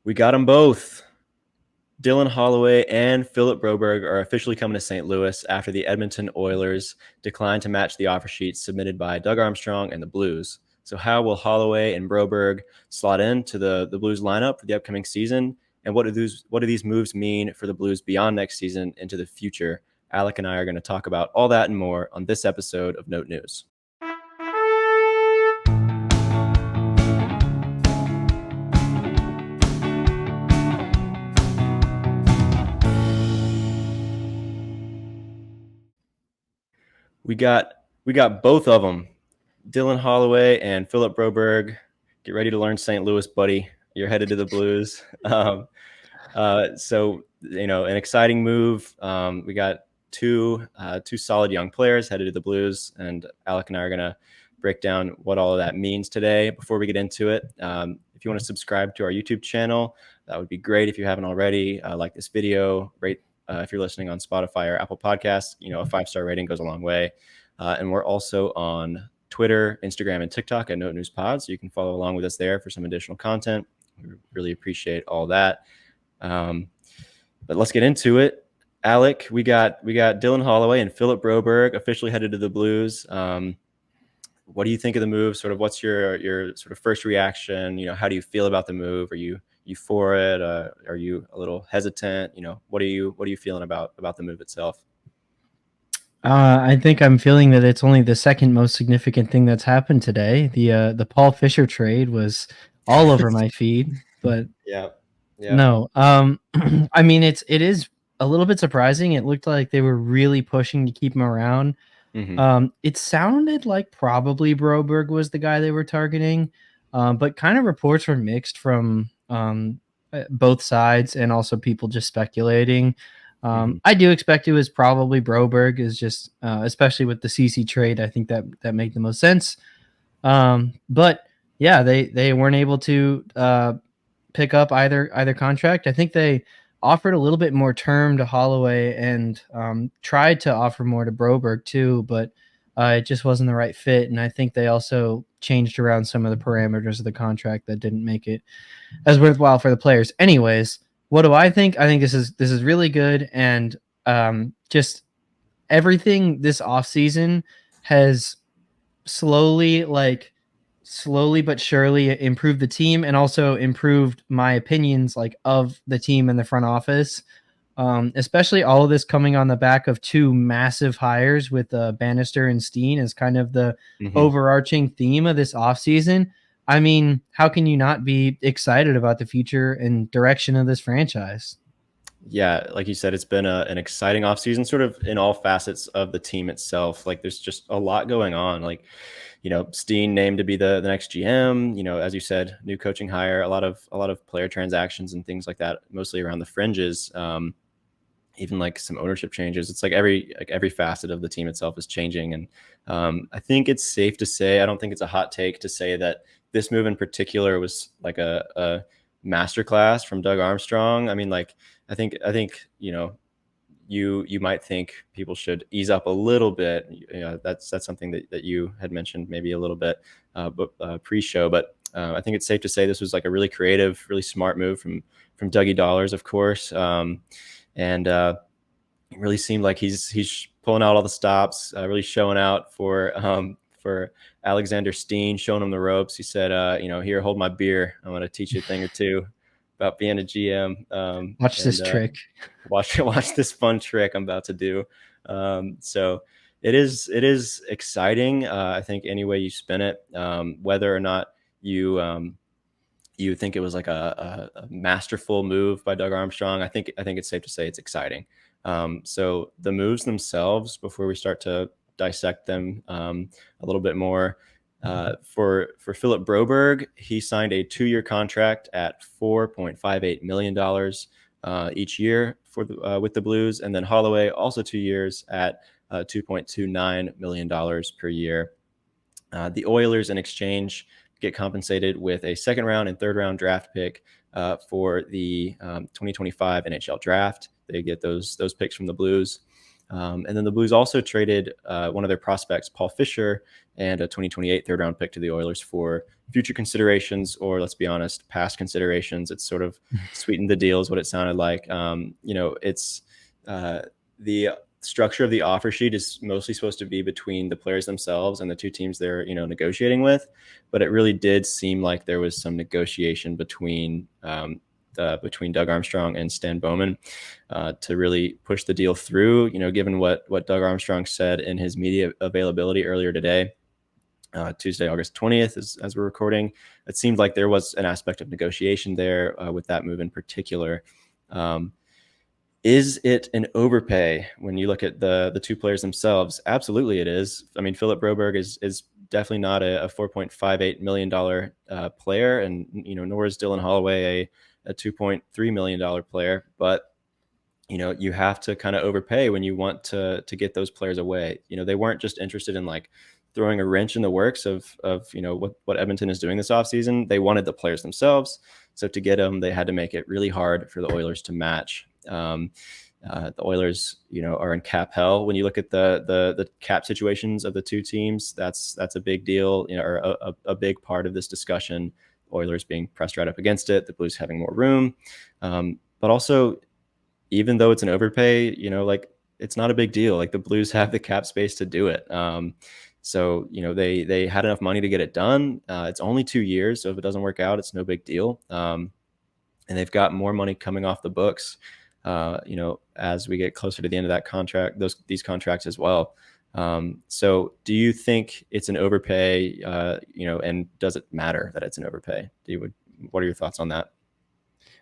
We got them both. Dylan Holloway and Philip Broberg are officially coming to St. Louis after the Edmonton Oilers declined to match the offer sheet submitted by Doug Armstrong and the Blues. So how will Holloway and Broberg slot into the Blues lineup for the upcoming season? And what do these moves mean for the Blues beyond next season into the future? Alec and I are going to talk about all that and more on this episode of Note News. We got both of them, Dylan Holloway and Philip Broberg. Get ready to learn St. Louis, buddy. You're headed to the Blues. So an exciting move. We got two solid young players headed to the Blues, and Alec and I are gonna break down what all of that means today. Before we get into it, if you want to subscribe to our YouTube channel, that would be great. If you haven't already, like this video, rate. If you're listening on Spotify or Apple Podcasts, a 5-star rating goes a long way. And we're also on Twitter, Instagram, and TikTok at Note News Pod, so you can follow along with us there for some additional content. We really appreciate all that. But let's get into it. Alec, we got Dylan Holloway and Philip Broberg officially headed to the Blues. What do you think of the move? Sort of, what's your sort of first reaction? How do you feel about the move? Are you for it? Are you a little hesitant? What are you feeling about the move itself? I think I'm feeling that it's only the second most significant thing that's happened today. The Paul Fisher trade was all over my feed, but yeah. No. I mean, it is a little bit surprising. It looked like they were really pushing to keep him around. Mm-hmm. It sounded like probably Broberg was the guy they were targeting, but kind of reports were mixed from both sides, and also people just speculating. I do expect it was probably Broberg, is just especially with the CC trade. I think that made the most sense. But yeah, they weren't able to pick up either contract. I think they offered a little bit more term to Holloway and tried to offer more to Broberg too, but it just wasn't the right fit. And I think they also changed around some of the parameters of the contract that didn't make it as worthwhile for the players. Anyways, what do I think? I think this is really good, and just everything this offseason has slowly but surely improved the team, and also improved my opinions of the team and the front office. Especially all of this coming on the back of two massive hires with Bannister and Steen as kind of the overarching theme of this offseason. I mean, how can you not be excited about the future and direction of this franchise? Yeah, like you said, it's been an exciting offseason, sort of in all facets of the team itself. There's just a lot going on. Steen named to be the next GM. As you said, new coaching hire, a lot of player transactions and things like that, mostly around the fringes. Even some ownership changes. It's every facet of the team itself is changing, and I think it's safe to say, I don't think it's a hot take to say that this move in particular was like a masterclass from Doug Armstrong. I mean, I think you might think people should ease up a little bit. That's something that you had mentioned maybe a little bit pre-show, but I think it's safe to say this was a really creative, really smart move from Dougie Dollars, of course. And it really seemed like he's pulling out all the stops, really showing out for Alexander Steen, showing him the ropes. He said, here, hold my beer. I'm going to teach you a thing or two about being a GM. Watch this trick. Watch this fun trick I'm about to do. So it is exciting. I think any way you spin it, whether or not you think it was a masterful move by Doug Armstrong, I think it's safe to say it's exciting. So the moves themselves, before we start to dissect them a little bit more, for Philip Broberg, he signed a 2-year contract at $4.58 million each year with the Blues, and then Holloway also 2 years at $2.29 million per year. The Oilers, in exchange, get compensated with a second round and third round draft pick for the 2025 NHL draft. They get those picks from the Blues. And then the Blues also traded one of their prospects, Paul Fisher, and a 2028 third round pick to the Oilers for future considerations, or let's be honest, past considerations. It's sort of sweetened the deal is what it sounded like. It's the structure of the offer sheet is mostly supposed to be between the players themselves and the two teams they're negotiating with, but it really did seem like there was some negotiation between Doug Armstrong and Stan Bowman to really push the deal through. Given what Doug Armstrong said in his media availability earlier today, Tuesday, August 20th, as we're recording, it seemed like there was an aspect of negotiation there with that move in particular. Is it an overpay when you look at the two players themselves? Absolutely, it is. I mean, Philip Broberg is definitely not a $4.58 million player, and nor is Dylan Holloway a $2.3 million player. But you have to kind of overpay when you want to get those players away. They weren't just interested in like throwing a wrench in the works of what Edmonton is doing this offseason. They wanted the players themselves. So to get them, they had to make it really hard for the Oilers to match. The Oilers, are in cap hell. When you look at the cap situations of the two teams, that's a big deal, or a big part of this discussion. Oilers being pressed right up against it, the Blues having more room, but also, even though it's an overpay, like it's not a big deal. Like the Blues have the cap space to do it. So they had enough money to get it done. It's only 2 years, so if it doesn't work out, it's no big deal. And they've got more money coming off the books. As we get closer to the end of that contract, these contracts as well. So do you think it's an overpay, and does it matter that it's an overpay? What are your thoughts on that?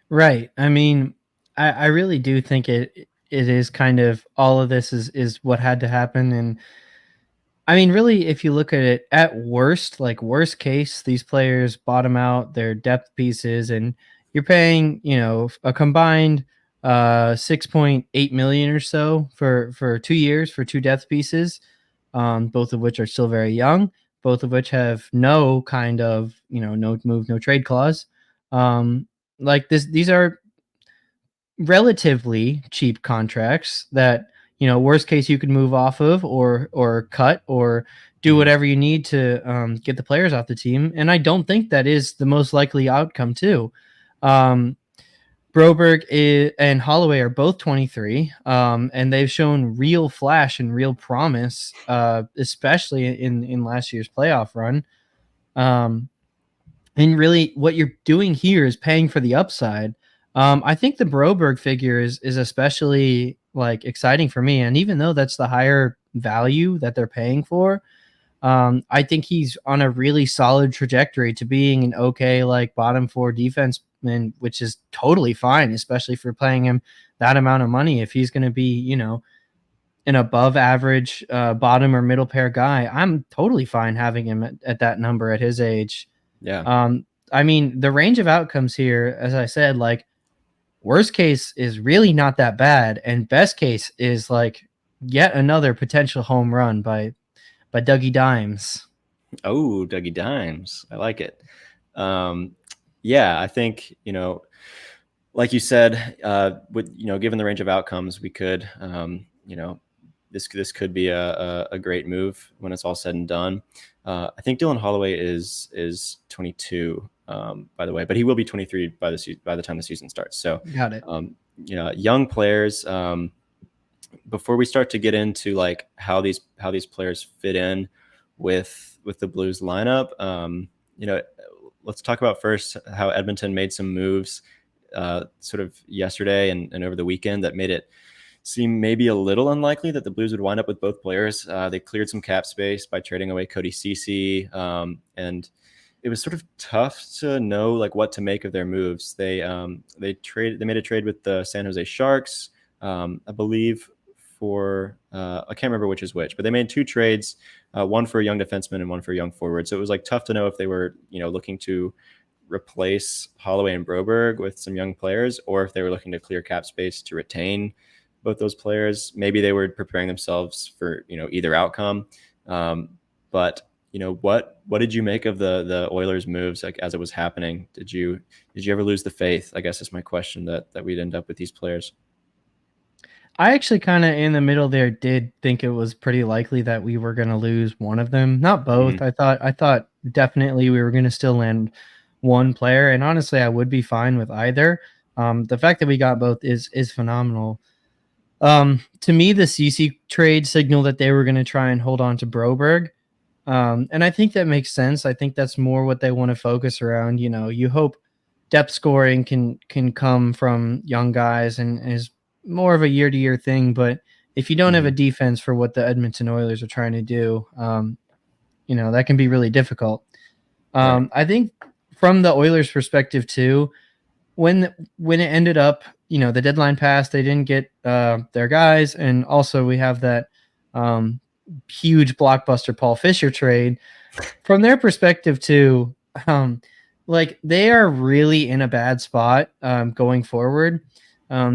Right. I mean, I really do think it is kind of all of this is what had to happen. And I mean, really, if you look at it at worst, like worst case, these players bottom out their depth pieces and you're paying, a combined 6.8 million or so for 2 years for two depth pieces, both of which are still very young, both of which have no kind of, no move, no trade clause. Like these are relatively cheap contracts that, worst case you could move off of or cut or do whatever you need to get the players off the team. And I don't think that is the most likely outcome too. Broberg and Holloway are both 23, and they've shown real flash and real promise, especially in last year's playoff run. And really, what you're doing here is paying for the upside. I think the Broberg figure is especially like exciting for me, and even though that's the higher value that they're paying for, I think he's on a really solid trajectory to being an okay like bottom four defenseman, which is totally fine, especially for paying him that amount of money. If he's going to be, an above average bottom or middle pair guy, I'm totally fine having him at that number at his age. Yeah. I mean, the range of outcomes here, as I said, like worst case is really not that bad, and best case is like yet another potential home run by Dougie Dimes. Oh, Dougie Dimes. I like it. Yeah, I think, like you said, with, given the range of outcomes, we could, this could be a great move when it's all said and done. I think Dylan Holloway is 22, by the way, but he will be 23 by the time the season starts. So, Got it. Young players. Before we start to get into like how these players fit in with the Blues lineup, let's talk about first how Edmonton made some moves sort of yesterday and over the weekend that made it seem maybe a little unlikely that the Blues would wind up with both players. They cleared some cap space by trading away Cody Ceci, and it was sort of tough to know like what to make of their moves. They made a trade with the San Jose Sharks, I believe, for I can't remember which is which, but they made two trades, one for a young defenseman and one for a young forward. So it was like tough to know if they were looking to replace Holloway and Broberg with some young players, or if they were looking to clear cap space to retain both those players. Maybe they were preparing themselves for either outcome. But what did you make of the Oilers moves like as it was happening? Did you ever lose the faith? I guess is my question that we'd end up with these players. I actually kind of in the middle there did think it was pretty likely that we were going to lose one of them, not both. Hmm. I thought definitely we were going to still land one player, and honestly, I would be fine with either. The fact that we got both is phenomenal. To me, the CC trade signaled that they were going to try and hold on to Broberg. And I think that makes sense. I think that's more what they want to focus around. You know, you hope depth scoring can come from young guys and is more of a year to year thing. But if you don't have a Hmm. defense for what the Edmonton Oilers are trying to do, you know, that can be really difficult. Right. I think from the Oilers' perspective too, when it ended up, you know, the deadline passed, they didn't get their guys, and also we have that um, huge blockbuster Paul Fisher trade. From their perspective too, um, like they are really in a bad spot going forward.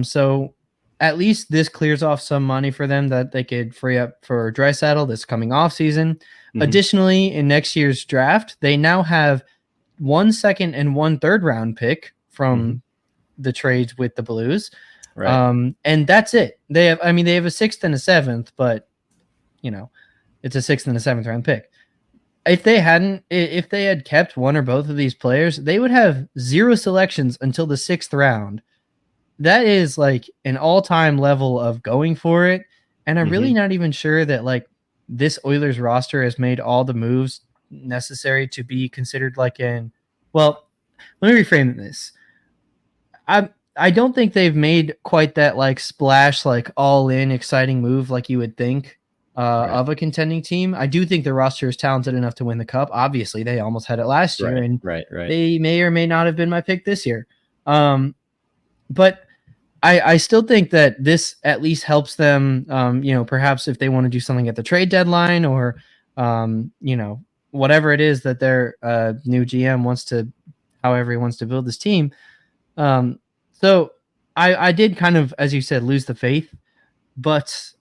So at least this clears off some money for them that they could free up for Draisaitl this coming off season. Hmm. Additionally, in next year's draft, they now have 1 second and 1 third round pick Hmm. from the trades with the Blues. Right. And that's it. They have, I mean, they have a sixth and a seventh, but you know, it's a sixth and a seventh round pick. If they had kept one or both of these players, they would have 0 selections until the 6th round. That is like an all-time level of going for it. And I'm really Hmm. not even sure that like this Oilers roster has made all the moves necessary to be considered like an, well, let me reframe this. I don't think they've made quite that like splash, like all in exciting move like you would think Right. of a contending team. I do think the roster is talented enough to win the cup. Obviously, they almost had it last year, Right. and Right. Right. they may or may not have been my pick this year. But I still think that this at least helps them. You know, perhaps if they want to do something at the trade deadline or you know, whatever it is that their new GM wants to, however he wants to build this team. Um, so I did kind of, as you said, lose the faith, but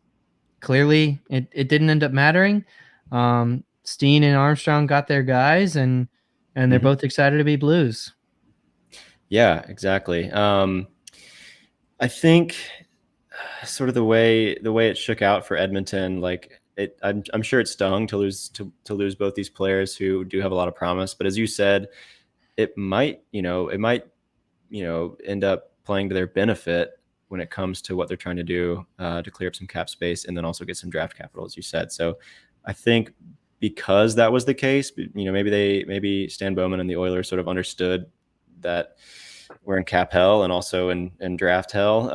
clearly it didn't end up mattering. Steen and Armstrong got their guys, and they're Hmm. both excited to be Blues. Yeah. Exactly. I think sort of the way it shook out for Edmonton, like I'm sure it stung to lose both these players who do have a lot of promise. But as you said, it might end up playing to their benefit when it comes to what they're trying to do to clear up some cap space and then also get some draft capital, as you said. So I think because that was the case, maybe Stan Bowman and the Oilers sort of understood that we're in cap hell and also in draft hell.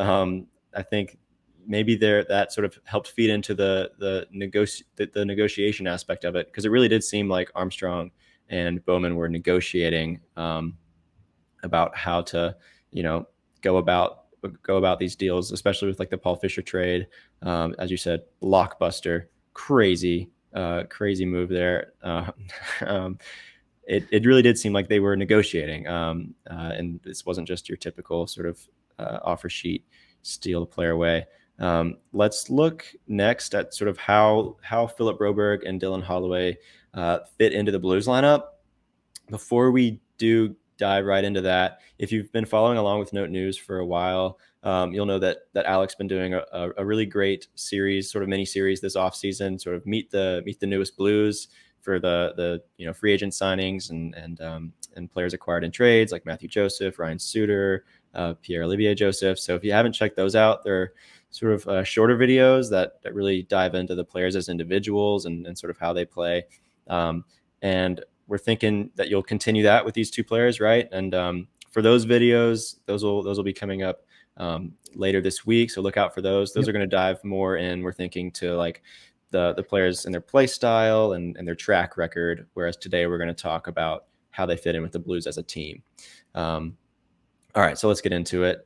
I think maybe that sort of helped feed into the negotiation aspect of it, because it really did seem like Armstrong and Bowman were negotiating about how to, you know, go about these deals, especially with like the Paul Fisher trade. As you said, blockbuster, crazy move there. Um, it really did seem like they were negotiating, and this wasn't just your typical sort of offer sheet, steal the player away. Let's look next at sort of how Philip Broberg and Dylan Holloway fit into the Blues lineup. Before we do dive right into that, if you've been following along with Note News for a while, you'll know that Alec's been doing a really great series, sort of mini series this offseason, sort of meet the newest Blues for the free agent signings and players acquired in trades like Matthew Joseph, Ryan Suter, Pierre Olivier Joseph. So if you haven't checked those out, they're sort of shorter videos that really dive into the players as individuals and sort of how they play. And we're thinking that you'll continue that with these two players, right? And for those videos, those will be coming up later this week, so look out for those. Those Yep. are going to dive more in, we're thinking, to like the players and their play style and their track record, whereas today we're going to talk about how they fit in with the Blues as a team. All right, so let's get into it.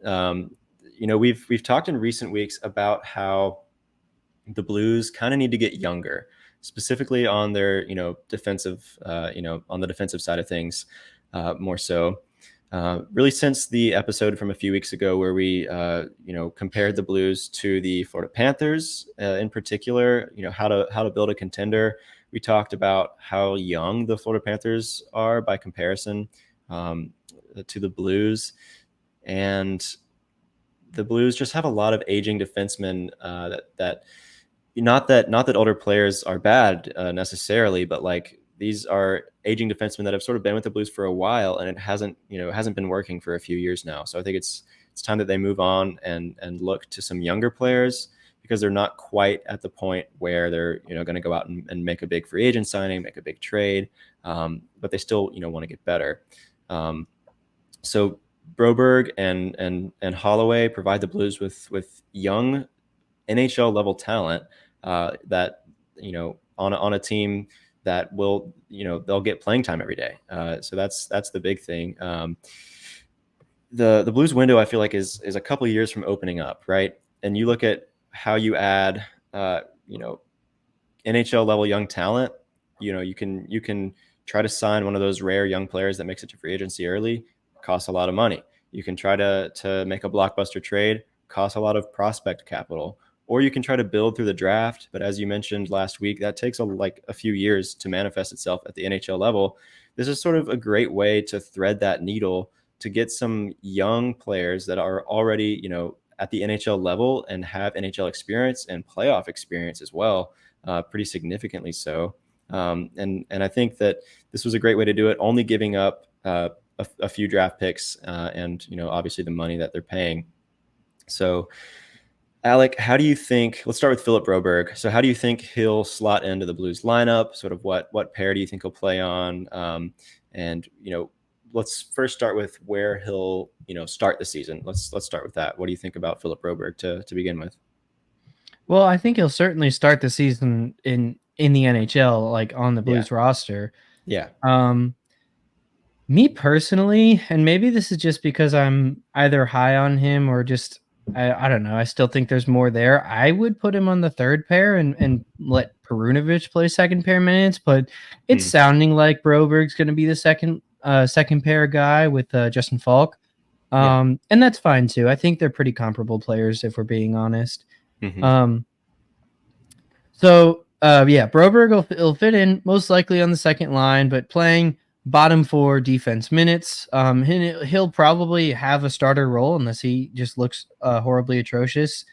We've talked in recent weeks about how the Blues kind of need to get younger, specifically on their defensive, on the defensive side of things, more so. Really, since the episode from a few weeks ago where we compared the Blues to the Florida Panthers, in particular, how to build a contender. We talked about how young the Florida Panthers are by comparison to the Blues, and the Blues just have a lot of aging defensemen that not that older players are bad necessarily, but like these are aging defensemen that have sort of been with the Blues for a while, and it hasn't been working for a few years now. So I think it's time that they move on and look to some younger players, because they're not quite at the point where they're going to go out and make a big free agent signing, make a big trade, but they still want to get better. So Broberg and Holloway provide the Blues with young NHL level talent that on a team that will they'll get playing time every day. So that's the big thing. The Blues window, I feel like, is a couple of years from opening up, right? And you look at how you add NHL level young talent. You can try to sign one of those rare young players that makes it to free agency early. Costs a lot of money. You can try to make a blockbuster trade. Costs a lot of prospect capital. Or you can try to build through the draft. But as you mentioned last week, that takes a few years to manifest itself at the NHL level. This is sort of a great way to thread that needle to get some young players that are already, at the NHL level and have NHL experience and playoff experience as well, pretty significantly so. And I think that this was a great way to do it, only giving up a few draft picks and obviously the money that they're paying. So, Alec, how do you think? Let's start with Philip Broberg. So, how do you think he'll slot into the Blues lineup? Sort of what pair do you think he'll play on? And let's first start with where he'll start the season. Let's start with that. What do you think about Philip Broberg to begin with? Well, I think he'll certainly start the season in the NHL, like on the Yeah. Blues roster. Yeah. Me personally, and maybe this is just because I'm either high on him or just I don't know. I still think there's more there. I would put him on the third pair and let Perunovich play second pair minutes, but it's sounding like Broberg's going to be the second pair guy with Justin Falk. And that's fine too. I think they're pretty comparable players if we're being honest. Mm-hmm. Broberg will fit in most likely on the second line, but playing bottom four defense minutes. He'll probably have a starter role unless he just looks horribly atrocious.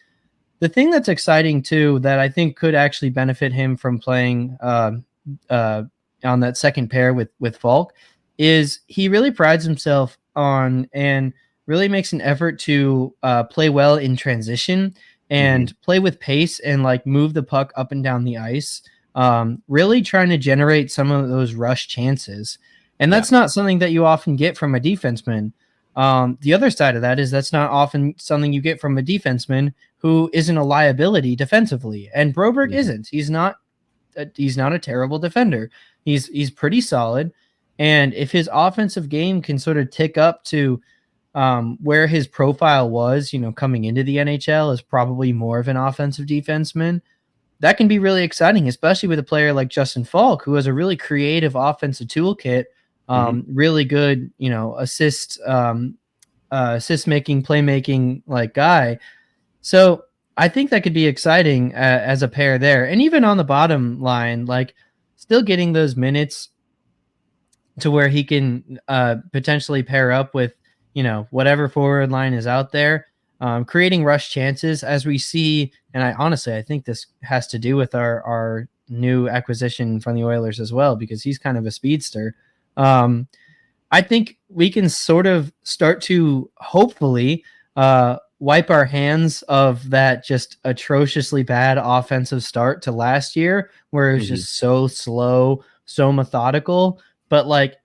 The thing that's exciting too, that I think could actually benefit him from playing on that second pair with Falk, is he really prides himself on and really makes an effort to play well in transition and play with pace and like move the puck up and down the ice. Really trying to generate some of those rush chances. And that's not something that you often get from a defenseman. The other side of that is that's not often something you get from a defenseman who isn't a liability defensively. And Broberg isn't. He's not a terrible defender. He's pretty solid. And if his offensive game can sort of tick up to where his profile was, coming into the NHL as probably more of an offensive defenseman, that can be really exciting, especially with a player like Justin Falk, who has a really creative offensive toolkit, really good, assist making, playmaking like guy. So I think that could be exciting as a pair there. And even on the bottom line, like still getting those minutes to where he can potentially pair up with, whatever forward line is out there, creating rush chances as we see. And I think this has to do with our new acquisition from the Oilers as well, because he's kind of a speedster. I think we can sort of start to hopefully wipe our hands of that just atrociously bad offensive start to last year, where it was just so slow, so methodical. But like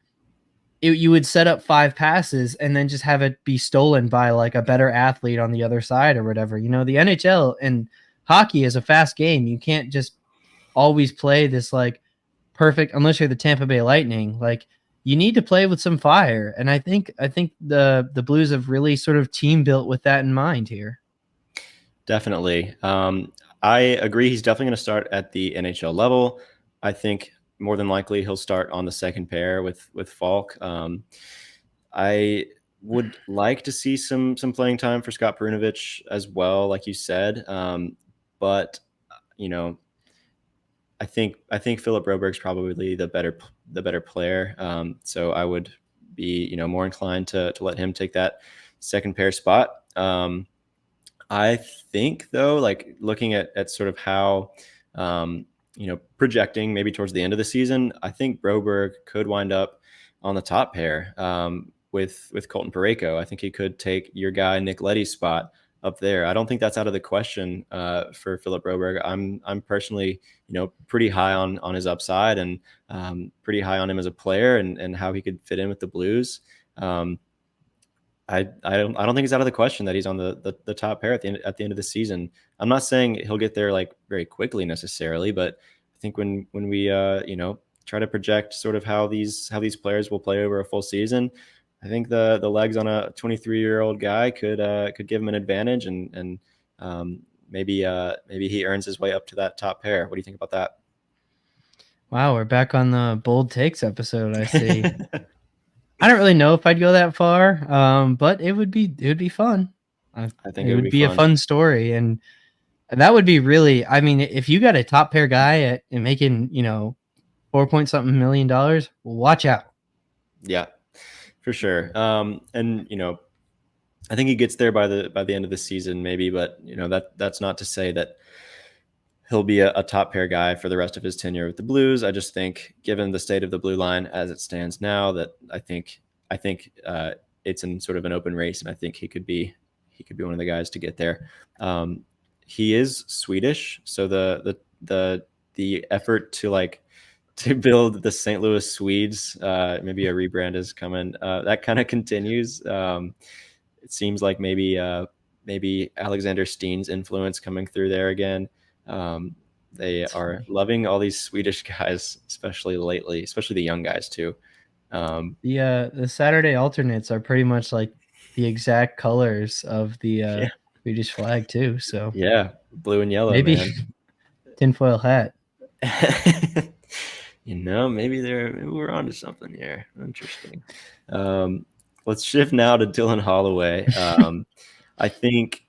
you would set up 5 passes and then just have it be stolen by like a better athlete on the other side or whatever. The NHL and hockey is a fast game. You can't just always play this like perfect, unless you're the Tampa Bay Lightning. Like you need to play with some fire. And I think the Blues have really sort of team built with that in mind here. Definitely. I agree. He's definitely going to start at the NHL level. I think more than likely he'll start on the second pair with Falk. I would like to see some playing time for Scott Perunovich as well, like you said. But I think Philip Broberg's probably the better player. So I would be more inclined to let him take that second pair spot. I think though, like looking at sort of how, projecting maybe towards the end of the season, I think Broberg could wind up on the top pair with Colton Parayko. I think he could take your guy Nick Leddy's spot up there. I don't think that's out of the question for Philip Broberg. I'm personally, pretty high on his upside and pretty high on him as a player and how he could fit in with the Blues. I don't think it's out of the question that he's on the top pair at the end of the season. I'm not saying he'll get there like very quickly necessarily, but I think when we try to project sort of how these players will play over a full season, I think the legs on a 23-year-old guy could give him an advantage, and maybe he earns his way up to that top pair. What do you think about that? Wow, we're back on the bold takes episode. I see. I don't really know if I'd go that far, but it would be fun. I think it would be a fun story, and that would be really. I mean, if you got a top pair guy and making $4 million, watch out. Yeah, for sure. And I think he gets there by the end of the season, maybe, but that's not to say that he'll be a top pair guy for the rest of his tenure with the Blues. I just think, given the state of the blue line as it stands now, that I think it's in sort of an open race, and I think he could be one of the guys to get there. He is Swedish, so the effort to build the St. Louis Swedes, maybe a rebrand is coming. That kind of continues. It seems like maybe Alexander Steen's influence coming through there again. They are loving all these Swedish guys, especially lately, especially the young guys too. The Saturday alternates are pretty much like the exact colors of the Swedish flag too. So yeah, blue and yellow. Maybe man. Tinfoil hat. Maybe we're onto something here. Interesting. Let's shift now to Dylan Holloway. I think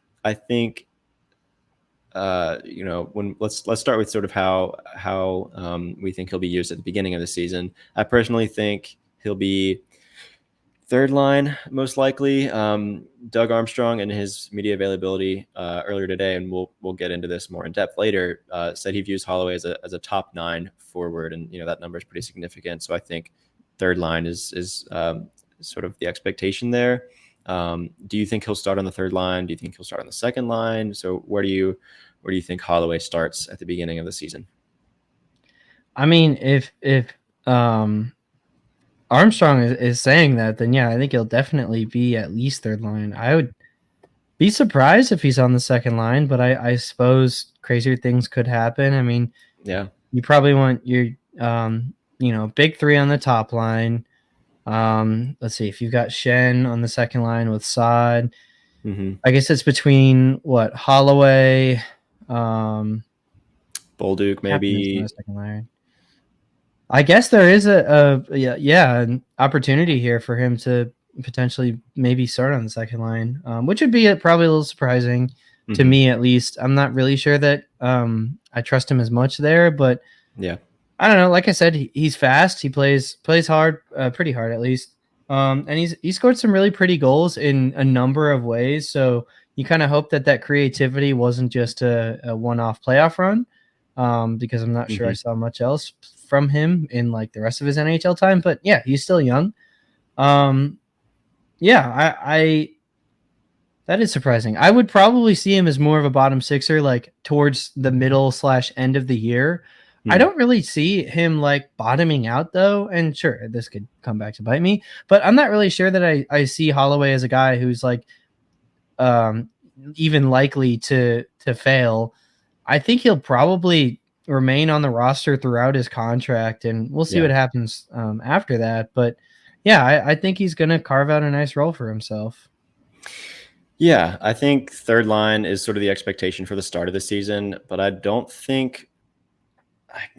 let's start with sort of how we think he'll be used at the beginning of the season. I personally think he'll be third line most likely. Doug Armstrong, in his media availability earlier today, and we'll get into this more in depth later, said he views Holloway as a top 9 forward, and that number is pretty significant. So I think third line is sort of the expectation there. Do you think he'll start on the third line? Do you think he'll start on the second line? So where do you think Holloway starts at the beginning of the season? I mean, if Armstrong is saying that, then yeah, I think he'll definitely be at least third line. I would be surprised if he's on the second line, but I suppose crazier things could happen. I mean, yeah, you probably want your big 3 on the top line. Let's see, if you've got Shen on the second line with Saad, I guess it's between Holloway, Bolduc, maybe. Second line. I guess there is an opportunity here for him to potentially maybe start on the second line, which would be probably a little surprising to me, at least. I'm not really sure that I trust him as much there, but yeah, I don't know. Like I said, he's fast. He plays hard, pretty hard at least. And he scored some really pretty goals in a number of ways. So you kind of hope that creativity wasn't just a one-off playoff run, because I'm not sure I saw much else from him in like the rest of his NHL time. But yeah, he's still young. I that is surprising. I would probably see him as more of a bottom sixer, like towards the middle / end of the year. I don't really see him like bottoming out though. And sure, this could come back to bite me, but I'm not really sure that I see Holloway as a guy who's like even likely to fail. I think he'll probably remain on the roster throughout his contract, and we'll see what happens after that. But yeah, I think he's going to carve out a nice role for himself. Yeah, I think third line is sort of the expectation for the start of the season, but I don't think.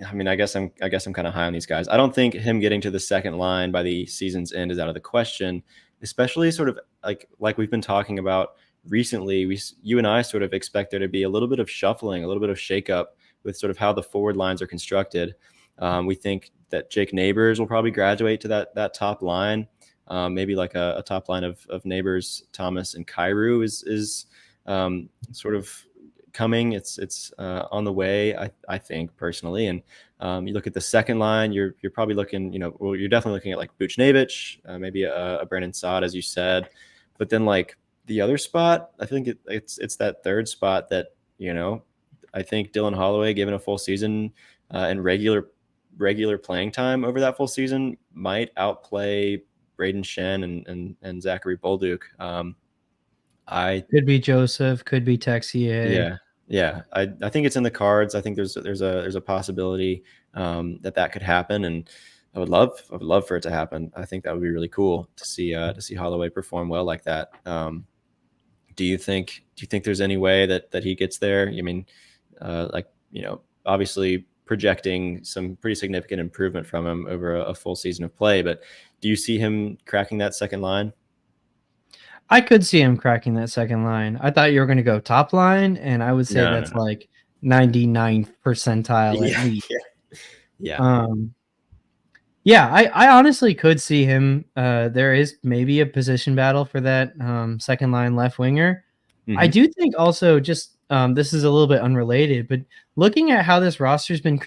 I mean, I guess I'm kind of high on these guys. I don't think him getting to the second line by the season's end is out of the question, especially sort of like we've been talking about recently. You and I sort of expect there to be a little bit of shuffling, a little bit of shakeup with sort of how the forward lines are constructed. We think that Jake Neighbors will probably graduate to that top line. Maybe like a top line of Neighbors, Thomas, and Kyrou is sort of coming. It's on the way, I think personally. And you look at the second line, you're probably looking, well, you're definitely looking at like Buchnevich, maybe a Brandon Saad, as you said. But then like the other spot, I think it's that third spot that, I think Dylan Holloway, given a full season and regular playing time over that full season, might outplay Braden Shen and Zachary Bolduc. I Could be Joseph, could be Texier. yeah. I think it's in the cards. I think there's a possibility that could happen, and I would love for it to happen. I think that would be really cool to see Holloway perform well like that. Do you think there's any way that he gets there? I mean, obviously projecting some pretty significant improvement from him over a full season of play, but do you see him cracking that second line? I could see him cracking that second line. I thought you were going to go top line, and I would say No. that's like 99th percentile at least. Yeah. Yeah, I honestly could see him. There is maybe a position battle for that second line left winger. Mm-hmm. I do think also just this is a little bit unrelated, but looking at how this roster has been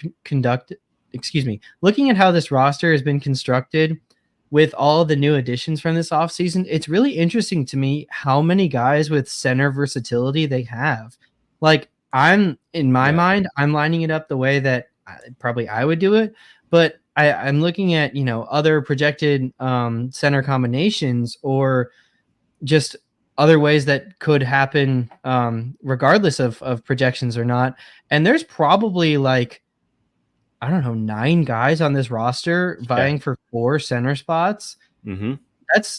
looking at how this roster has been constructed with all the new additions from this offseason, it's really interesting to me how many guys with center versatility they have. Like in my mind, I'm lining it up the way that probably I would do it, but I'm looking at, other projected center combinations or just other ways that could happen regardless of projections or not. And there's probably like, I don't know, 9 guys on this roster vying for 4 center spots. Mm-hmm.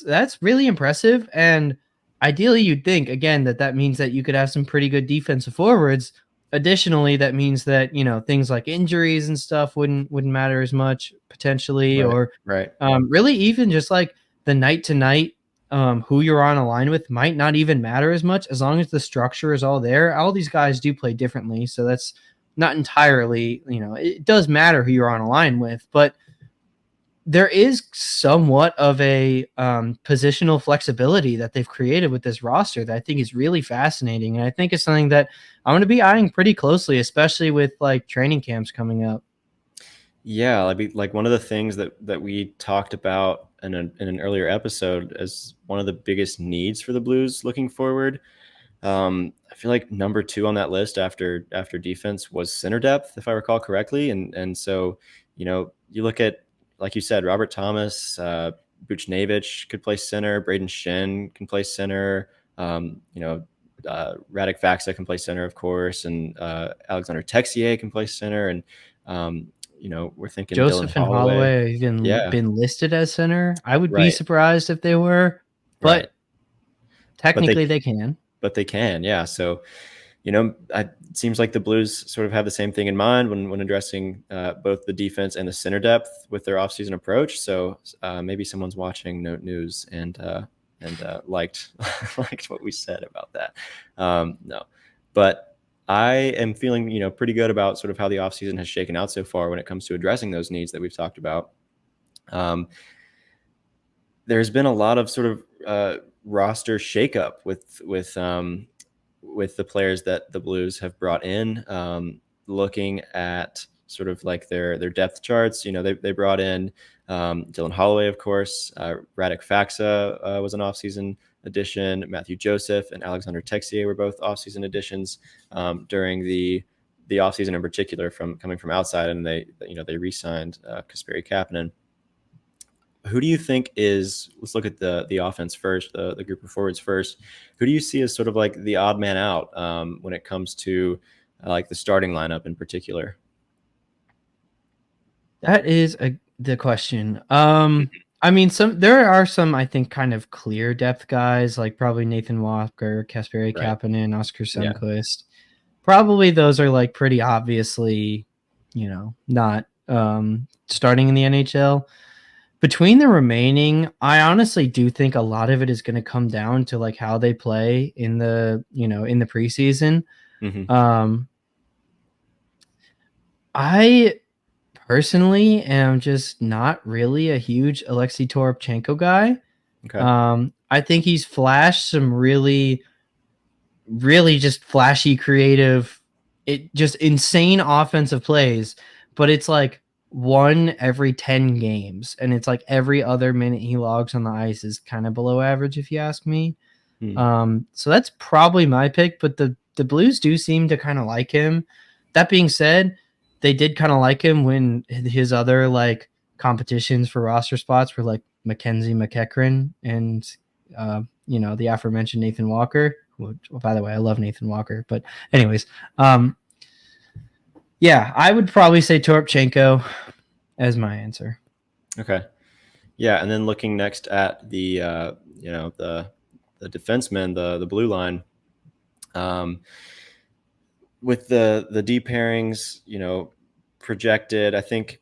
That's really impressive. And ideally you'd think again that means that you could have some pretty good defensive forwards. Additionally, that means that, things like injuries and stuff wouldn't matter as much potentially, right. Really even just like the night to night, who you're on a line with might not even matter as much as long as the structure is all there. All these guys do play differently, so that's not entirely, it does matter who you're on a line with, but there is somewhat of a positional flexibility that they've created with this roster that I think is really fascinating. And I think it's something that I'm going to be eyeing pretty closely, especially with like training camps coming up. Yeah, like one of the things that we talked about in an earlier episode as one of the biggest needs for the Blues looking forward. I feel like number 2 on that list after defense was center depth, if I recall correctly. And so, you look at, like you said, Robert Thomas, Buchnevich could play center, Braden Shen can play center, Radek Faksa can play center, of course, and Alexander Texier can play center. And, we're thinking Joseph Dylan and Holloway have even been listed as center. I would be surprised if they were, but technically they can. But they can, yeah. So, it seems like the Blues sort of have the same thing in mind when addressing both the defense and the center depth with their offseason approach. So maybe someone's watching Note News and liked what we said about that. No, but I am feeling pretty good about sort of how the offseason has shaken out so far when it comes to addressing those needs that we've talked about. There's been a lot of sort of roster shakeup with the players that the Blues have brought in. Looking at sort of like their depth charts, they brought in Dylan Holloway, of course. Radek Faksa was an offseason addition. Matthew Joseph and Alexander Texier were both offseason additions during the offseason in particular, coming from outside, and they re-signed Kasperi Kapanen. Who do you think let's look at the offense first, the group of forwards first. Who do you see as sort of like the odd man out when it comes to like the starting lineup in particular? That is the question. I mean, there are some, I think, kind of clear depth guys, like probably Nathan Walker, Kasperi Kapanen, Oscar Sundqvist. Yeah. Probably those are like pretty obviously, not starting in the NHL. Between the remaining, I honestly do think a lot of it is going to come down to like how they play in the preseason. Mm-hmm. I personally am just not really a huge Alexei Toropchenko guy. Okay. I think he's flashed some really really just flashy, creative, it just insane offensive plays, but it's like one every 10 games, and it's like every other minute he logs on the ice is kind of below average, if you ask me. Hmm. So that's probably my pick, but the Blues do seem to kind of like him. That being said, they did kind of like him when his other like competitions for roster spots were like Mackenzie McEachran and the aforementioned Nathan Walker. Which, by the way, I love Nathan Walker. But anyways, yeah, I would probably say Toropchenko as my answer. Okay. Yeah, and then looking next at the the defensemen, the blue line, with the D pairings, projected. I think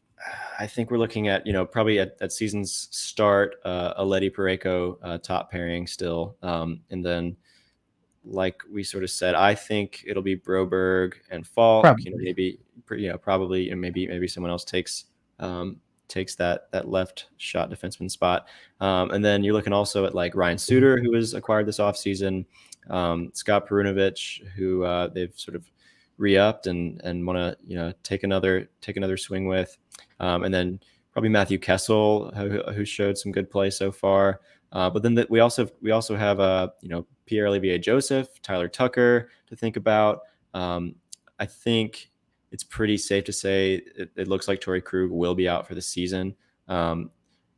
we're looking at probably at season's start, a Letty Parayko top pairing still, and then like we sort of said, I think it'll be Broberg and Falk. Probably. Maybe probably, and maybe someone else takes that left shot defenseman spot. And then you're looking also at like Ryan Suter, who was acquired this offseason, Scott Perunovich, who they've sort of re-upped and want to take another swing with, and then probably Matthew Kessel, who showed some good play so far. But then we also have Pierre Olivier Joseph, Tyler Tucker to think about. I think it's pretty safe to say it looks like Tory Krug will be out for the season.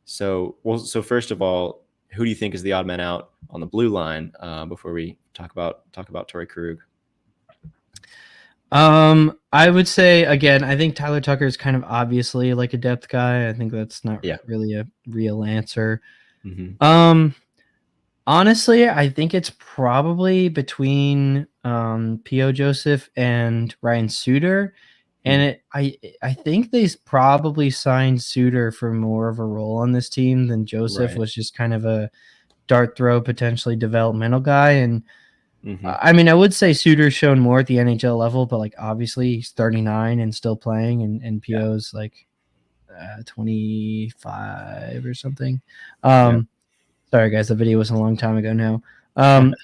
So first of all, who do you think is the odd man out on the blue line before we talk about Tory Krug? I would say again, I think Tyler Tucker is kind of obviously like a depth guy. I think that's not really a real answer. Mm-hmm. Honestly, I think it's probably between P.O. Joseph and Ryan Suter. And I think they probably signed Suter for more of a role on this team than Joseph Right. was just kind of a dart throw, potentially developmental guy. And Mm-hmm. I mean, I would say Suter's shown more at the NHL level, but like obviously he's 39 and still playing, and PO's like 25 or something. Yeah. Sorry guys, the video was a long time ago now.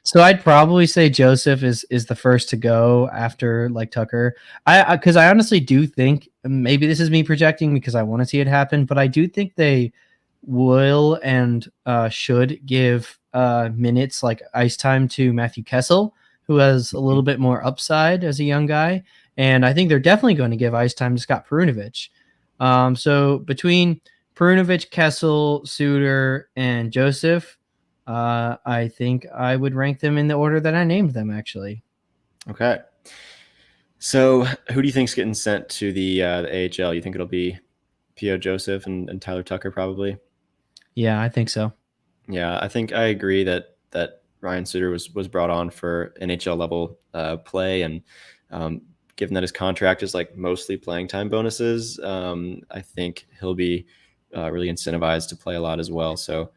So I'd probably say Joseph is the first to go after like Tucker. Because I honestly do think, maybe this is me projecting because I want to see it happen, but I do think they will and should give minutes like ice time to Matthew Kessel, who has a little bit more upside as a young guy, and I think they're definitely going to give ice time to Scott Perunovich. So between Perunovich, Kessel, Suter, and Joseph, I think I would rank them in the order that I named them, actually. Okay. So who do you think's getting sent to the AHL? You think it'll be P.O. Joseph and Tyler Tucker probably? Yeah, I think so. Yeah, I think I agree that Ryan Suter was brought on for NHL level play, and given that his contract is like mostly playing time bonuses, I think he'll be really incentivized to play a lot as well. So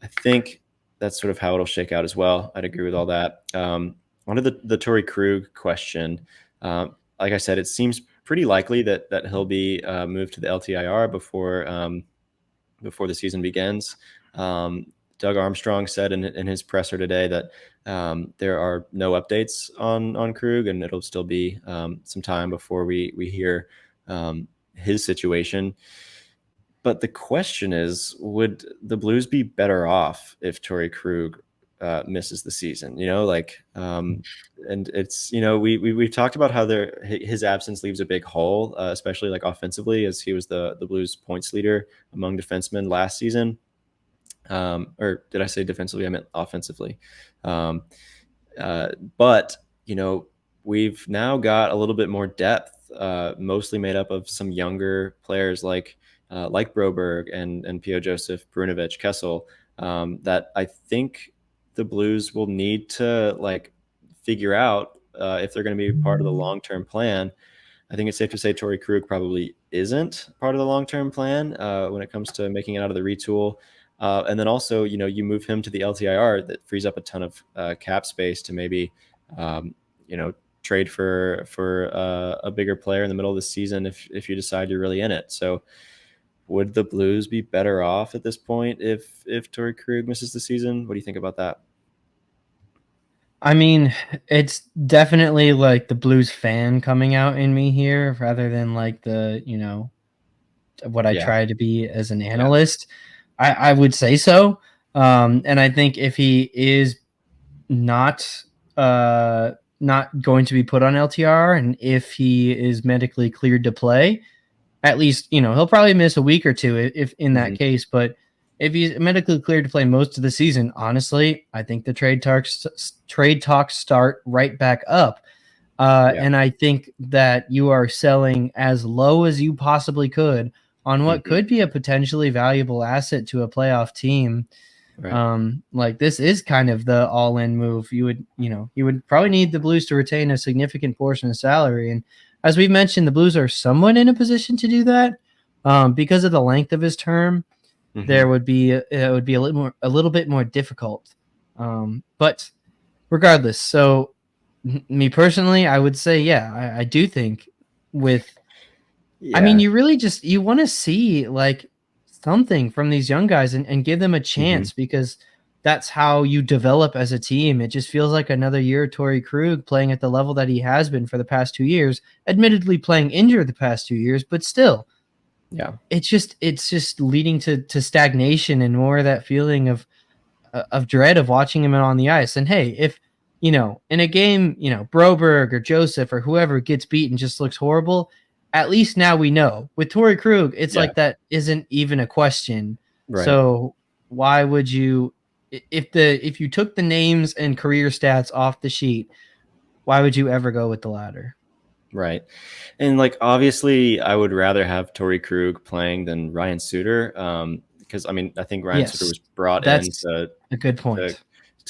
I think that's sort of how it'll shake out as well. I'd agree with all that. One of the Tory Krug question, like I said, it seems pretty likely that he'll be moved to the LTIR before the season begins. Doug Armstrong said in his presser today that there are no updates on Krug, and it'll still be some time before we hear his situation. But the question is, would the Blues be better off if Tory Krug misses the season? And it's we've talked about how his absence leaves a big hole, especially like offensively, as he was the Blues points leader among defensemen last season. Or did I say defensively? I meant offensively. But we've now got a little bit more depth, mostly made up of some younger players like Broberg and P.O. Joseph, Perunovich, Kessel, that I think the Blues will need to like figure out if they're going to be part of the long-term plan. I think it's safe to say Tory Krug probably isn't part of the long-term plan when it comes to making it out of the retool. And then also, you move him to the LTIR, that frees up a ton of cap space to maybe, um, trade for a bigger player in the middle of the season if you decide you're really in it. So, would the Blues be better off at this point if Tory Krug misses the season? What do you think about that? I mean, it's definitely like the Blues fan coming out in me here rather than like the, what I Yeah, try to be as an yeah, analyst. I would say so. And I think if he is not uh not going to be put on LTR and if he is medically cleared to play, at least, he'll probably miss a week or two if in that hmm case, but if he's medically cleared to play most of the season, honestly, I think the trade talks start right back up. yeah, And I think that you are selling as low as you possibly could on what hmm could be a potentially valuable asset to a playoff team. right, Like this is kind of the all-in move. You would probably need the Blues to retain a significant portion of salary, and as we've mentioned, the Blues are somewhat in a position to do that because of the length of his term. hmm There would be it would be a little bit more difficult. But regardless, so me personally, I would say, yeah, I do think with I mean, yeah, you really just you want to see like something from these young guys and give them a hmm chance because that's how you develop as a team. It just feels like another year of Tory Krug playing at the level that he has been for the past 2 years, admittedly playing injured the past 2 years, but still, yeah, it's just leading to stagnation and more of that feeling of dread of watching him on the ice. And hey, if in a game, Broberg or Joseph or whoever gets beaten just looks horrible, at least now we know. With Tory Krug, it's yeah, like that isn't even a question. right. So why would you if you took the names and career stats off the sheet, why would you ever go with the latter? Right. And like obviously I would rather have Tory Krug playing than Ryan Suter. Because I mean I think Ryan Suter Yes. was brought in That's a good to point.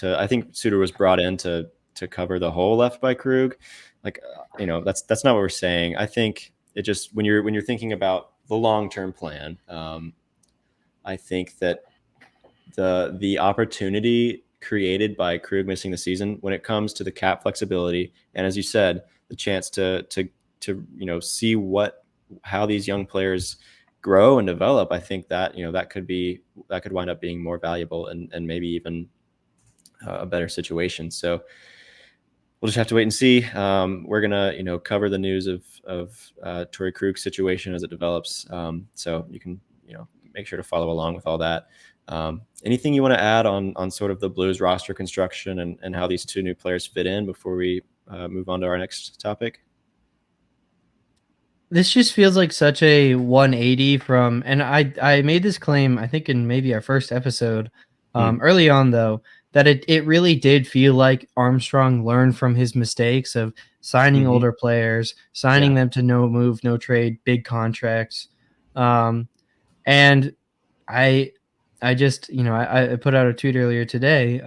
I think Suter was brought in to cover the hole left by Krug. Like that's not what we're saying. I think it just when you're thinking about the long term plan, I think that the opportunity created by Krug missing the season when it comes to the cap flexibility and as you said the chance to see what how these young players grow and develop. I think that that could wind up being more valuable and maybe even a better situation. So we'll just have to wait and see. We're gonna cover the news of Tory Krug's situation as it develops. So you can make sure to follow along with all that. Anything you want to add on sort of the Blues roster construction and how these two new players fit in before we move on to our next topic? This just feels like such a 180 from, and I made this claim I think in maybe our first episode, Hmm. early on though, that it really did feel like Armstrong learned from his mistakes of signing Mm-hmm. older players, Yeah. signing them to no move, no trade, big contracts, um, and I I just I put out a tweet earlier today.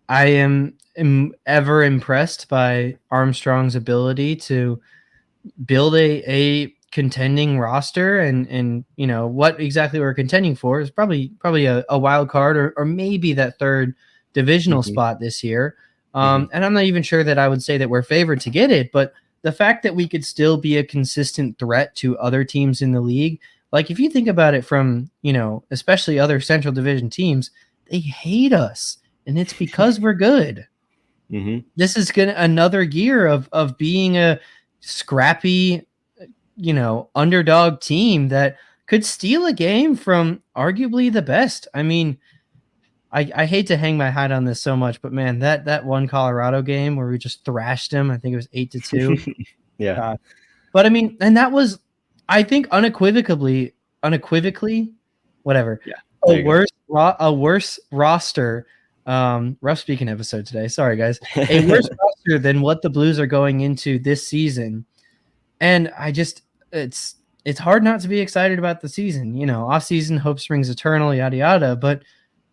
I am ever impressed by Armstrong's ability to build a contending roster and what exactly we're contending for is probably a wild card or maybe that third divisional Mm-hmm. spot this year. Mm-hmm. And I'm not even sure that I would say that we're favored to get it, but the fact that we could still be a consistent threat to other teams in the league, like if you think about it from especially other central division teams, they hate us and it's because we're good. Mm-hmm. This is gonna another year of being a scrappy, underdog team that could steal a game from arguably the best. I mean, I hate to hang my hat on this so much, but man, that one Colorado game where we just thrashed them, I think it was 8-2. Yeah. God. But I mean, and that was, I think, unequivocally, whatever, Yeah. There you a worse roster. Rough speaking episode today. Sorry, guys. A go. worse roster than what the Blues are going into this season, and it's hard not to be excited about the season. Off season hope springs eternal, yada yada. But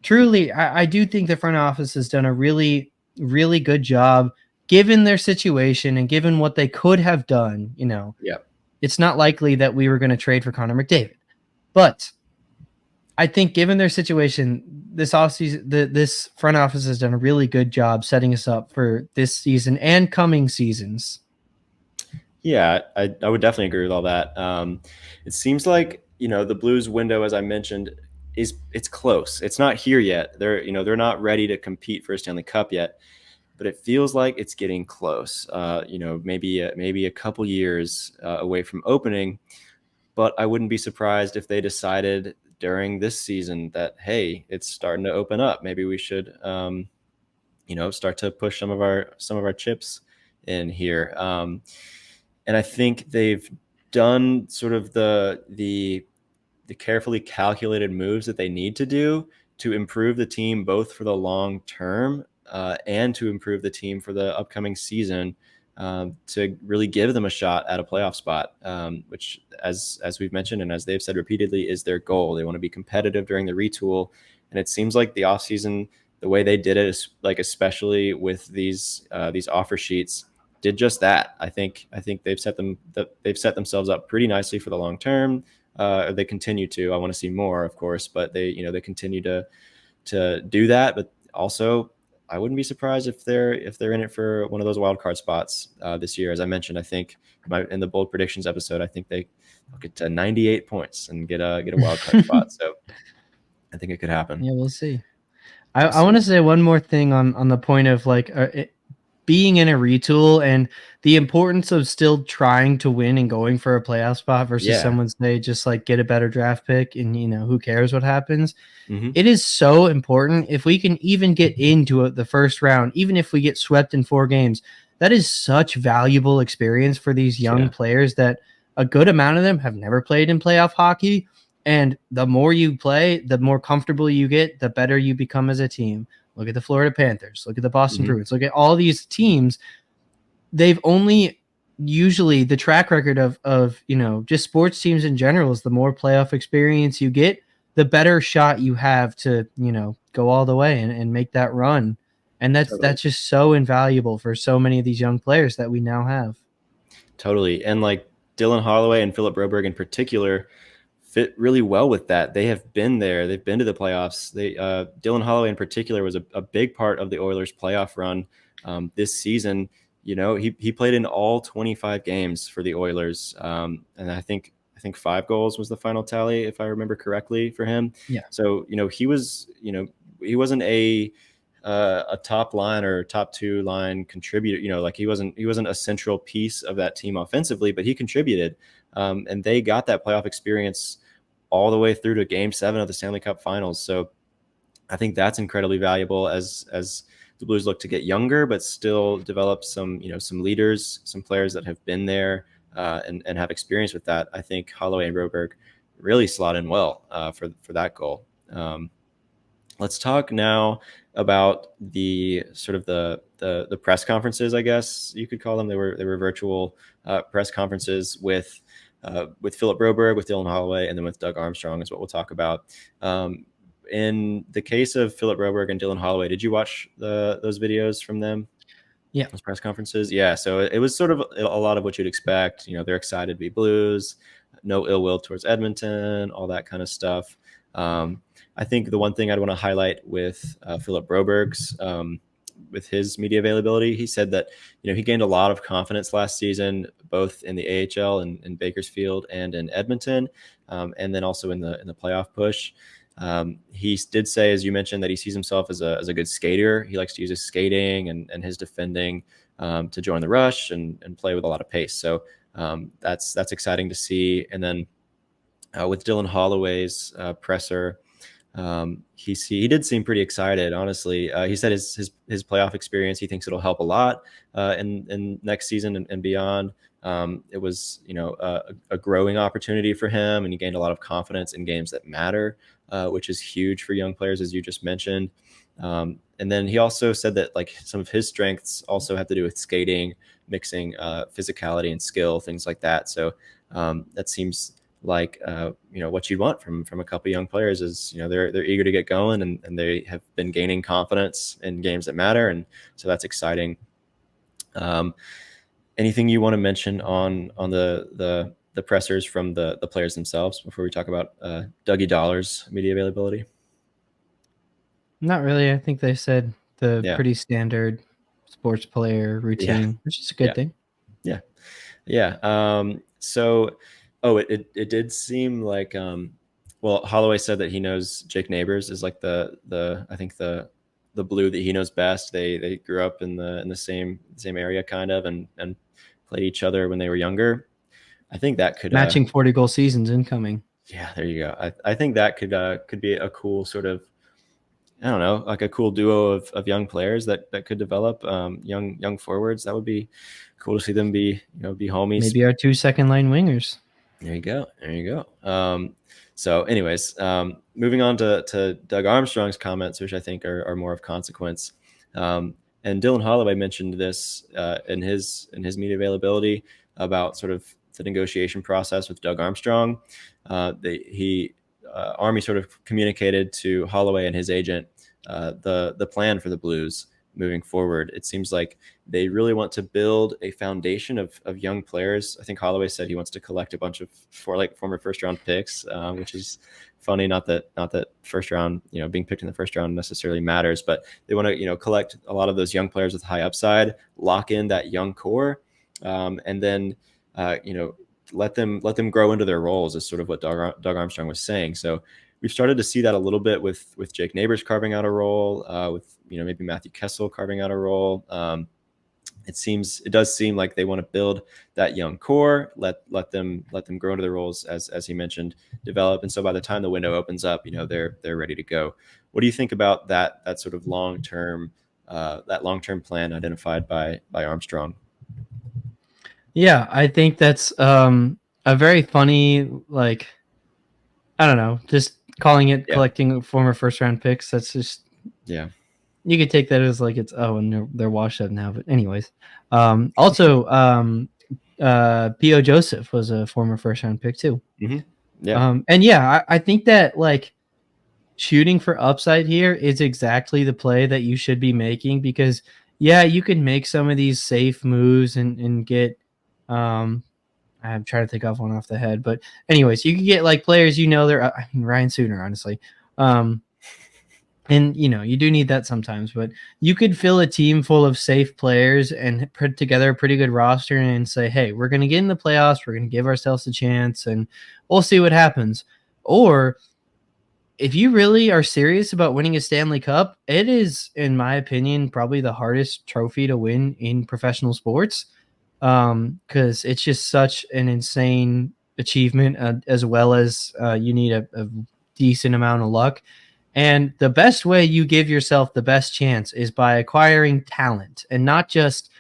truly, I do think the front office has done a really, really good job given their situation and given what they could have done. Yeah. It's not likely that we were going to trade for Connor McDavid. But I think given their situation, this offseason, this front office has done a really good job setting us up for this season and coming seasons. Yeah, I would definitely agree with all that. It seems like the Blues window, as I mentioned, it's close. It's not here yet. They're not ready to compete for a Stanley Cup yet. but it feels like it's getting close. Maybe a couple years away from opening. But I wouldn't be surprised if they decided during this season that, hey, it's starting to open up. Maybe we should, start to push some of our chips in here. And I think they've done sort of the carefully calculated moves that they need to do to improve the team both for the long term and to improve the team for the upcoming season, to really give them a shot at a playoff spot, which, as we've mentioned and as they've said repeatedly, is their goal. They want to be competitive during the retool, and it seems like the offseason, the way they did it, is like, especially with these offer sheets, did just that. I think they've set themselves up pretty nicely for the long term. They continue to. I want to see more, of course, but they continue to do that. But also, I wouldn't be surprised if they're in it for one of those wild card spots this year. As I mentioned, I think in the bold predictions episode, I think they'll get to 98 points and get a wild card spot. So I think it could happen. Yeah, we'll see. I want to say one more thing on the point of like being in a retool and the importance of still trying to win and going for a playoff spot versus someone say just like get a better draft pick and who cares what happens. Mm-hmm. It is so important. If we can even get into the first round, even if we get swept in 4 games, that is such valuable experience for these young players that a good amount of them have never played in playoff hockey. And the more you play, the more comfortable you get, the better you become as a team. Look at the Florida Panthers. Look at the Boston Bruins. Look at all these teams. They've only usually the track record of just sports teams in general is the more playoff experience you get, the better shot you have to go all the way and make that run. And that's just so invaluable for so many of these young players that we now have. Totally. And like Dylan Holloway and Philip Broberg in particular fit really well with that. They have been there. They've been to the playoffs. Dylan Holloway in particular was a big part of the Oilers playoff run this season. He played in all 25 games for the Oilers. And I think 5 goals was the final tally, if I remember correctly, for him. Yeah. So, he wasn't a top line or top 2 line contributor, like he wasn't a central piece of that team offensively, but he contributed. And they got that playoff experience all the way through to Game 7 of the Stanley Cup Finals. So I think that's incredibly valuable as the Blues look to get younger, but still develop some leaders, some players that have been there and have experience with that. I think Holloway and Broberg really slot in well for that goal. Let's talk now about the sort of the press conferences, I guess you could call them. They were virtual press conferences with Philip Broberg, with Dylan Holloway, and then with Doug Armstrong is what we'll talk about. In the case of Philip Broberg and Dylan Holloway, did you watch those videos from them? Yeah. Those press conferences? Yeah. So it was sort of a lot of what you'd expect. They're excited to be Blues, no ill will towards Edmonton, all that kind of stuff. I think the one thing I'd want to highlight with Philip Broberg's, with his media availability, he said that he gained a lot of confidence last season, both in the AHL and in Bakersfield and in Edmonton, and then also in the playoff push. He did say, as you mentioned, that he sees himself as a good skater. He likes to use his skating and his defending to join the rush and play with a lot of pace. So that's exciting to see. And then with Dylan Holloway's presser, he did seem pretty excited, honestly. He said his playoff experience, he thinks it'll help a lot in next season and beyond. It was a growing opportunity for him, and he gained a lot of confidence in games that matter, which is huge for young players, as you just mentioned. And then he also said that like some of his strengths also have to do with skating, mixing physicality and skill, things like that. So that seems like what you'd want from a couple of young players is they're eager to get going and they have been gaining confidence in games that matter, and so that's exciting. Anything you want to mention on the pressers from the players themselves before we talk about Dougie Dollar's media availability? Not really. I think they said the pretty standard sports player routine, which is a good thing. Yeah. So it did seem like Holloway said that he knows Jake Neighbors is like the I think the the blue that he knows best. They grew up in the same area kind of, and played each other when they were younger. I think that could Matching 40-goal seasons incoming. yeah, there you go. I think that could be a cool sort of, I don't know, like a cool duo of young players that could develop, young forwards. That would be cool to see them be homies. Maybe our 2 second-line wingers. There you go. There you go. So anyways, moving on to Doug Armstrong's comments, which I think are more of consequence. And Dylan Holloway mentioned this in his media availability about sort of the negotiation process with Doug Armstrong. Army sort of communicated to Holloway and his agent the plan for the Blues moving forward. It seems like they really want to build a foundation of young players. I think Holloway said he wants to collect a bunch of former first round picks, which is funny. Not that first round, being picked in the first round necessarily matters, but they want to, collect a lot of those young players with high upside, lock in that young core, and then, let them grow into their roles, is sort of what Doug Armstrong was saying. So we've started to see that a little bit with Jake Neighbors carving out a role, with maybe Matthew Kessel carving out a role. It does seem like they want to build that young core, let them grow into their roles, as he mentioned, develop, and so by the time the window opens up, they're ready to go. What do you think about that sort of long term plan identified by Armstrong? Yeah, I think that's a very funny, like, I don't know, just calling it collecting former first round picks. That's just, you could take that as like and they're washed up now. But anyways, also P.O. Joseph was a former first round pick too. Mm-hmm. Yeah. And I think that like shooting for upside here is exactly the play that you should be making, because you can make some of these safe moves and get I'm trying to think of one off the head, but anyways, you can get like players, Ryan Suter, honestly. And you do need that sometimes, but you could fill a team full of safe players and put together a pretty good roster and say, hey, we're going to get in the playoffs. We're going to give ourselves a chance and we'll see what happens. Or if you really are serious about winning a Stanley Cup, it is, in my opinion, probably the hardest trophy to win in professional sports. Because it's just such an insane achievement, as well as you need a decent amount of luck. And the best way you give yourself the best chance is by acquiring talent, and not just,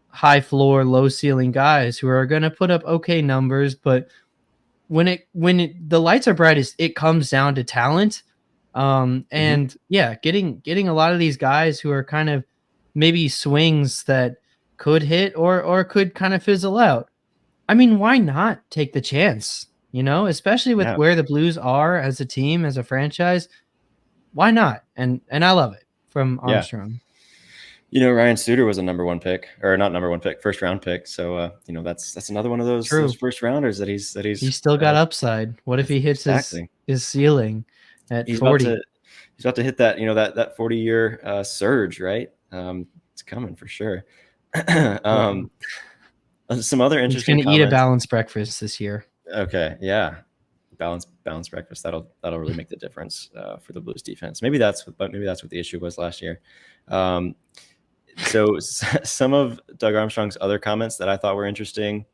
high floor, low ceiling guys who are going to put up okay numbers. But when the lights are brightest, it comes down to talent. Getting a lot of these guys who are kind of maybe swings that could hit or could kind of fizzle out. I mean, why not take the chance? Especially with where the Blues are as a team, as a franchise. Why not? And I love it from Armstrong. Ryan Suter was a number one pick, or not number one pick, first round pick. So that's another one of those first rounders that he's still got upside. What if he hits his ceiling at 40? He's about to hit that that 40-year surge, right? It's coming for sure. Some other interesting. He's going to eat a balanced breakfast this year. Okay, yeah, balanced breakfast. That'll really make the difference for the Blues defense. Maybe that's what the issue was last year. So some of Doug Armstrong's other comments that I thought were interesting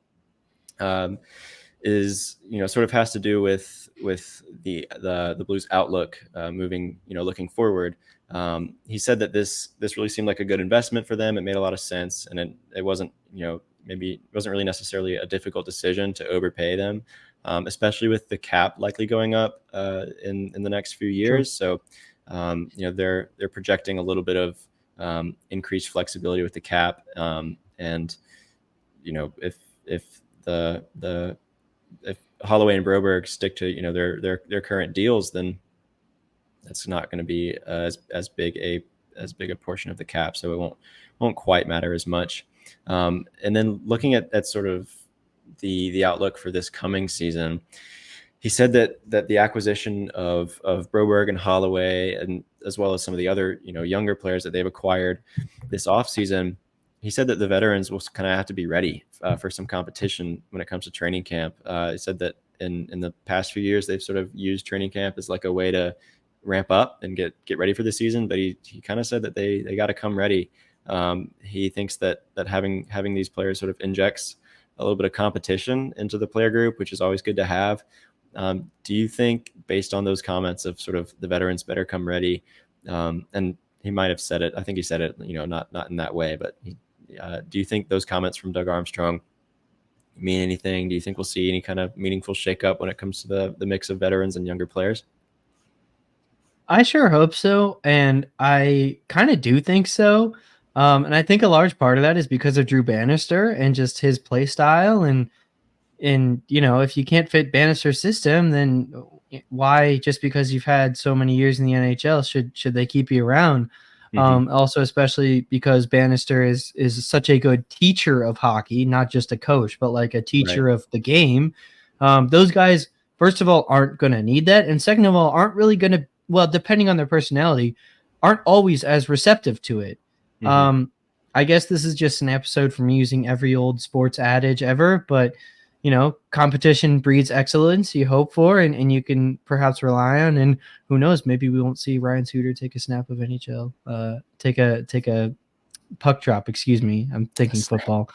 is sort of has to do with the Blues outlook moving, looking forward. He said that this really seemed like a good investment for them. It made a lot of sense, and it wasn't maybe it wasn't really necessarily a difficult decision to overpay them, especially with the cap likely going up in the next few years. True. So they're projecting a little bit of increased flexibility with the cap, and if Holloway and Broberg stick to their current deals, then that's not going to be as big a portion of the cap, so it won't quite matter as much. And then looking at sort of the outlook for this coming season, he said that the acquisition of Broberg and Holloway, and as well as some of the other younger players that they've acquired this offseason, he said that the veterans will kind of have to be ready for some competition when it comes to training camp. He said that in the past few years they've sort of used training camp as like a way to ramp up and get ready for the season. But he kind of said that they got to come ready. He thinks that having these players sort of injects a little bit of competition into the player group, which is always good to have. Do you think, based on those comments of sort of the veterans better come ready, and he might have said it, I think he said it, not in that way, but do you think those comments from Doug Armstrong mean anything? Do you think we'll see any kind of meaningful shakeup when it comes to the mix of veterans and younger players? I sure hope so, and I kind of do think so. And I think a large part of that is because of Drew Bannister and just his play style. And if you can't fit Bannister's system, then why, just because you've had so many years in the NHL, should they keep you around? Also, especially because Bannister is such a good teacher of hockey, not just a coach, but like a teacher Right. of the game. Those guys, first of all, aren't going to need that, and second of all, aren't really going to. Well, depending on their personality, aren't always as receptive to it. I guess this is just an episode from using every old sports adage ever, but competition breeds excellence, you hope for, and you can perhaps rely on. And who knows, maybe we won't see Ryan Suter take a snap of NHL, take a puck drop, excuse me. I'm thinking football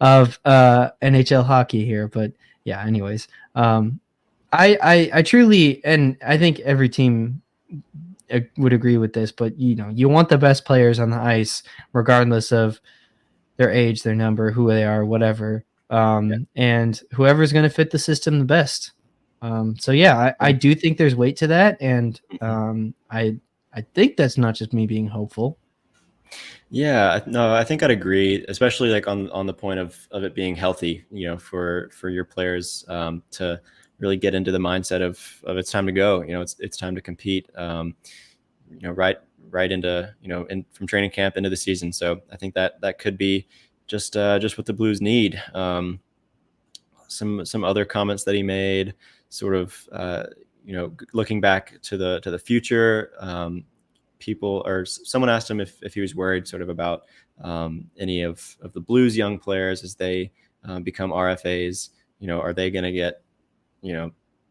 of NHL hockey here. But yeah, anyways, I truly, and I think every team would agree with this, but you want the best players on the ice, regardless of their age, their number, who they are, whatever. And whoever's going to fit the system the best. So yeah, I do think there's weight to that, and I think that's not just me being hopeful. Yeah, no, I think I'd agree, especially like on the point of it being healthy, for your players to really get into the mindset of it's time to go. It's time to compete. Right into from training camp into the season. So I think that could be just what the Blues need. Some other comments that he made, sort of looking back to the future. People, or someone asked him if he was worried sort of about any of the Blues young players as they become RFAs. Are they going to get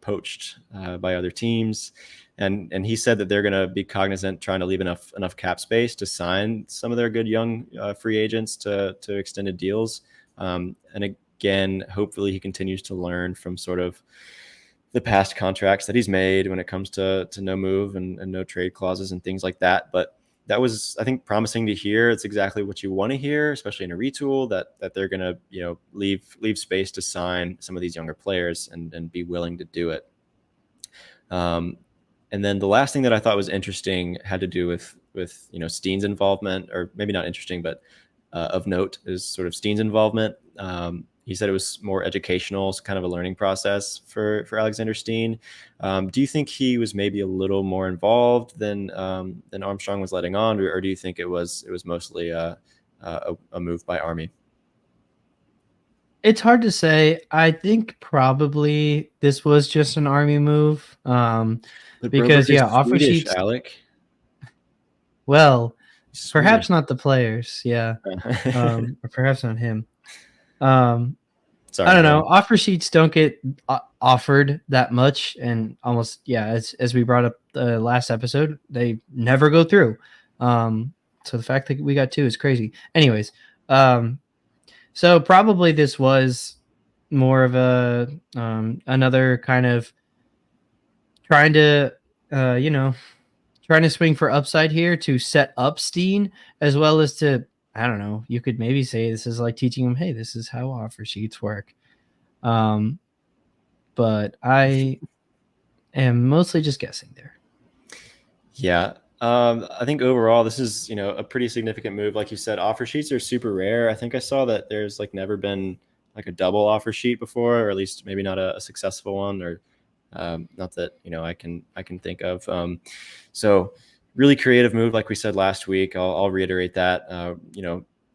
poached by other teams? And he said that they're going to be cognizant, trying to leave enough cap space to sign some of their good young free agents to extended deals. And again, hopefully he continues to learn from sort of the past contracts that he's made when it comes to no move and no trade clauses and things like that. But that was, I think, promising to hear. It's exactly what you want to hear, especially in a retool, that they're going to leave space to sign some of these younger players and be willing to do it. And then the last thing that I thought was interesting had to do with Steen's involvement, or maybe not interesting, but of note is sort of Steen's involvement. He said it was more educational, it's kind of a learning process for Alexander Steen. Do you think he was maybe a little more involved than Armstrong was letting on, or do you think it was mostly a move by Army? It's hard to say. I think probably this was just an Army move. Because offer Swedish, sheets. Alec. Well, Swedish. Perhaps not the players, yeah, or perhaps not him. Sorry, I don't know. Offer sheets don't get offered that much, and almost, as we brought up the last episode, they never go through. So the fact that we got two is crazy. Anyways, so probably this was more of a another kind of trying to trying to swing for upside here to set up Steen, as well as to, I don't know, you could maybe say this is like teaching him, hey, this is how offer sheets work. But I am mostly just guessing there. Yeah. I think overall this is, a pretty significant move. Like you said, offer sheets are super rare. I think I saw that there's like never been like a double offer sheet before, or at least maybe not a successful one, or not that I can think of. So really creative move, like we said last week. I'll reiterate that.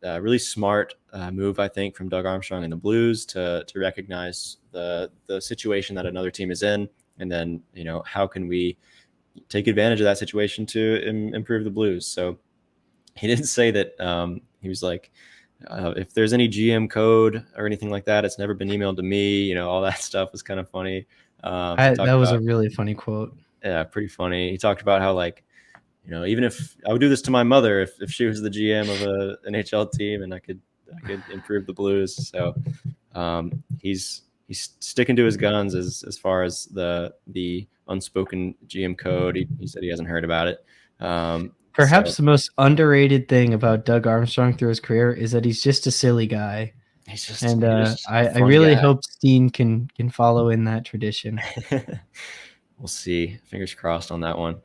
Really smart move, I think, from Doug Armstrong and the Blues to recognize the situation that another team is in, and then how can we take advantage of that situation to improve the Blues. So he didn't say that. He was like, if there's any GM code or anything like that, it's never been emailed to me. All that stuff was kind of funny. That was a really funny quote. Yeah, pretty funny. He talked about how, like, even if I would do this to my mother, if she was the GM of a NHL team, and I could improve the Blues. So he's sticking to his guns as far as the unspoken GM code. He said he hasn't heard about it. Perhaps the most underrated thing about Doug Armstrong through his career is that he's just a silly guy. He's just I really hope Steen can follow in that tradition. We'll see. Fingers crossed on that one.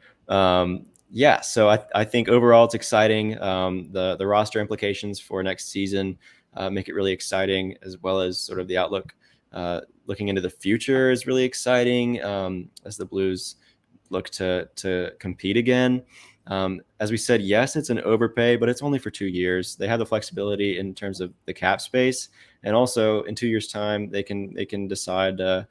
Yeah, so I think overall it's exciting. The roster implications for next season make it really exciting, as well as sort of the outlook looking into the future is really exciting as the Blues look to compete again. As we said, yes, it's an overpay, but it's only for 2 years. They have the flexibility in terms of the cap space, and also in 2 years' time, they can decide to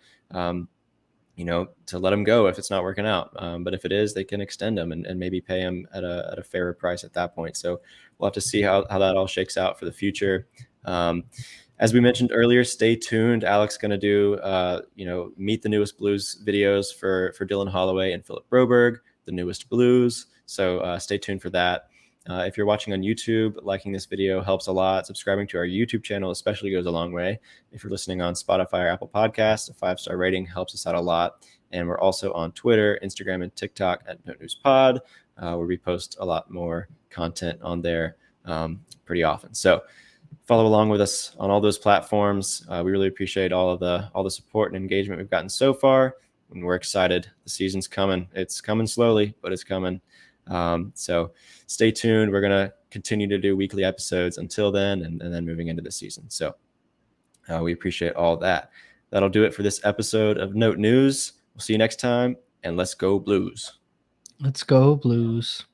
let him go if it's not working out. But if it is, they can extend him and maybe pay him at a fairer price at that point. So we'll have to see how that all shakes out for the future. As we mentioned earlier, stay tuned. Alex's going to do, Meet the Newest Blues videos for Dylan Holloway and Philip Broberg, the newest Blues. So stay tuned for that. If you're watching on YouTube, liking this video helps a lot. Subscribing to our YouTube channel especially goes a long way. If you're listening on Spotify or Apple Podcasts, a 5-star rating helps us out a lot. And we're also on Twitter, Instagram, and TikTok at Note News Pod, where we post a lot more content on there pretty often. So follow along with us on all those platforms. We really appreciate all the support and engagement we've gotten so far, and we're excited. The season's coming. It's coming slowly, but it's coming. So stay tuned. We're going to continue to do weekly episodes until then, and then moving into the season. So we appreciate all that. That'll do it for this episode of Note News. We'll see you next time, and let's go Blues. Let's go Blues.